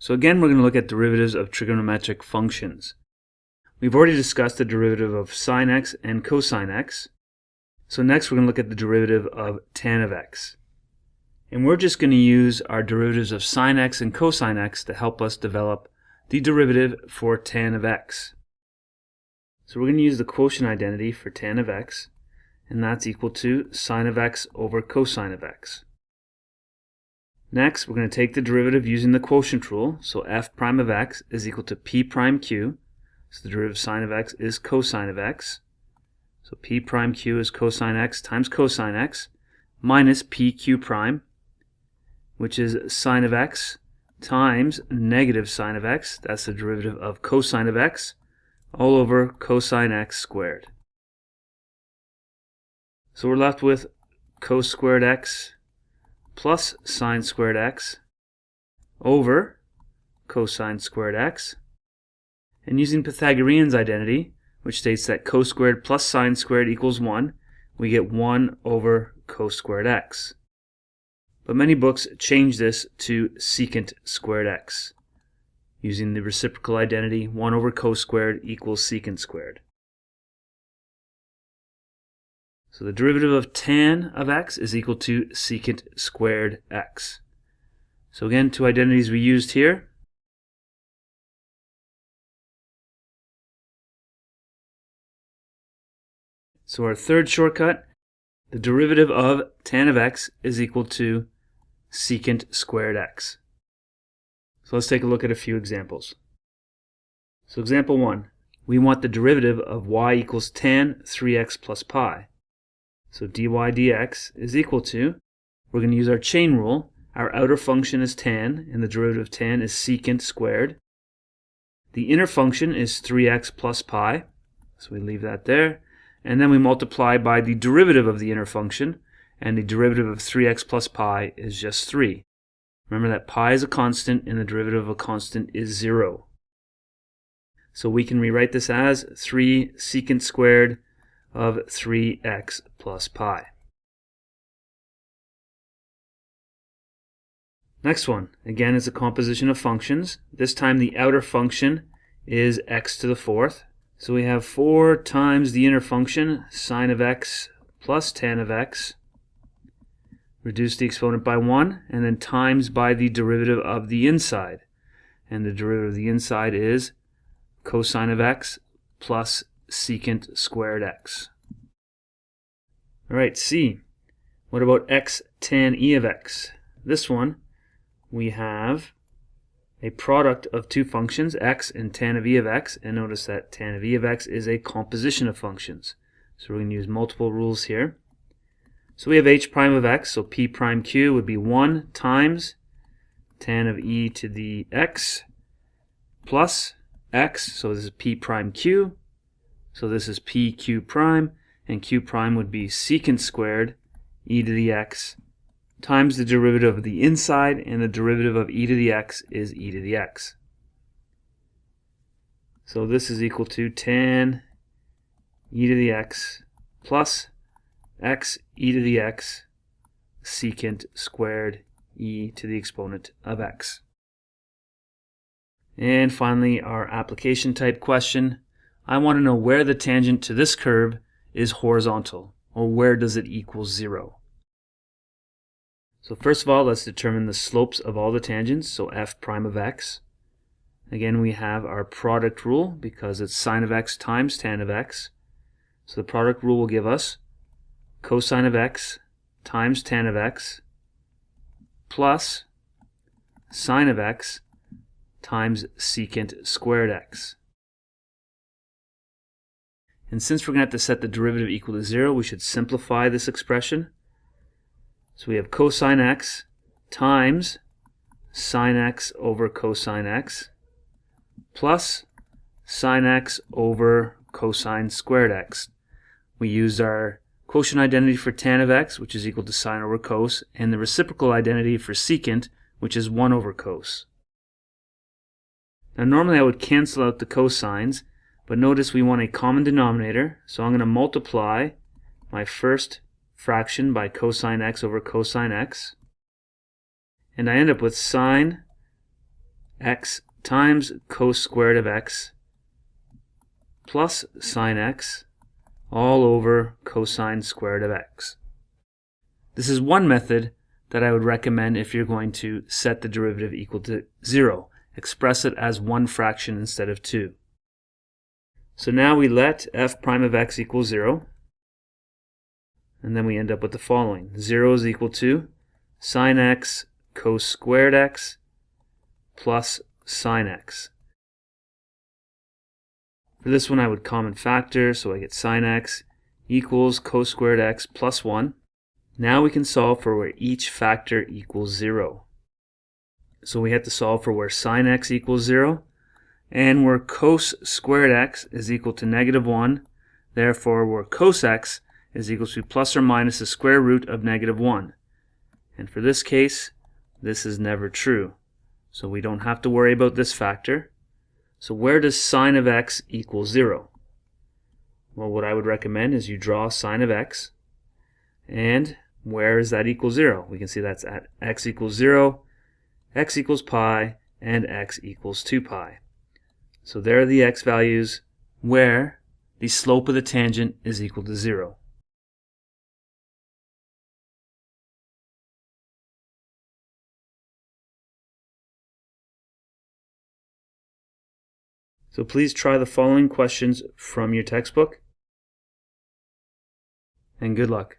So again, we're going to look at derivatives of trigonometric functions. We've already discussed the derivative of sine x and cosine x. So next we're going to look at the derivative of tan of x. And we're just going to use our derivatives of sine x and cosine x to help us develop the derivative for tan of x. So we're going to use the quotient identity for tan of x, and that's equal to sine of x over cosine of x. Next, we're going to take the derivative using the quotient rule, so f prime of x is equal to p prime q. So the derivative of sine of x is cosine of x. So p prime q is cosine x times cosine x minus pq prime, which is sine of x times negative sine of x. That's the derivative of cosine of x all over cosine x squared. So we're left with cos squared x plus sine squared x over cosine squared x. And using Pythagorean's identity, which states that cos squared plus sine squared equals 1, we get 1 over cos squared x. But many books change this to secant squared x, using the reciprocal identity 1 over cos squared equals secant squared. So the derivative of tan of x is equal to secant squared x. So again, two identities we used here. So our third shortcut, the derivative of tan of x is equal to secant squared x. So let's take a look at a few examples. So example 1, we want the derivative of y equals tan 3x plus pi. So dy dx is equal to, we're going to use our chain rule. Our outer function is tan, and the derivative of tan is secant squared. The inner function is 3x plus pi, so we leave that there. And then we multiply by the derivative of the inner function, and the derivative of 3x plus pi is just 3. Remember that pi is a constant, and the derivative of a constant is 0. So we can rewrite this as 3 secant squared of 3x plus pi. Next one, again, is a composition of functions. This time the outer function is x to the fourth. So we have 4 times the inner function, sine of x plus tan of x. Reduce the exponent by 1, and then times by the derivative of the inside. And the derivative of the inside is cosine of x plus secant squared x. Alright, C. What about x tan e of x? This one, we have a product of two functions, x and tan of e of x, and notice that tan of e of x is a composition of functions. So we're going to use multiple rules here. So we have h prime of x, so p prime q would be 1 times tan of e to the x plus x, so this is p prime q, so this is p q prime, and q prime would be secant squared e to the x times the derivative of the inside, and the derivative of e to the x is e to the x. So this is equal to tan e to the x plus x e to the x secant squared e to the exponent of x. And finally, our application type question. I want to know where the tangent to this curve is horizontal, or where does it equal 0. So first of all, let's determine the slopes of all the tangents, so f prime of x. Again, we have our product rule because it's sine of x times tan of x. So the product rule will give us cosine of x times tan of x plus sine of x times secant squared x. And since we're going to have to set the derivative equal to 0, we should simplify this expression. So we have cosine x times sine x over cosine x plus sine x over cosine squared x. We used our quotient identity for tan of x, which is equal to sine over cos, and the reciprocal identity for secant, which is 1 over cos. Now normally I would cancel out the cosines, but notice we want a common denominator, so I'm going to multiply my first fraction by cosine x over cosine x, and I end up with sine x times cos squared of x plus sine x all over cosine squared of x. This is one method that I would recommend if you're going to set the derivative equal to 0. Express it as one fraction instead of 2. So now we let f prime of x equal 0, and then we end up with the following. 0 is equal to sine x cos squared x plus sine x. For this one I would common factor, so I get sine x equals cos squared x plus 1. Now we can solve for where each factor equals 0. So we have to solve for where sine x equals 0, and where cos squared x is equal to negative 1, therefore where cos x is equal to plus or minus the square root of negative 1. And for this case, this is never true. So we don't have to worry about this factor. So where does sine of x equal 0? Well, what I would recommend is you draw sine of x, and where is that equal 0? We can see that's at x equals 0, x equals pi, and x equals 2 pi. So there are the x values where the slope of the tangent is equal to 0. So please try the following questions from your textbook, and good luck.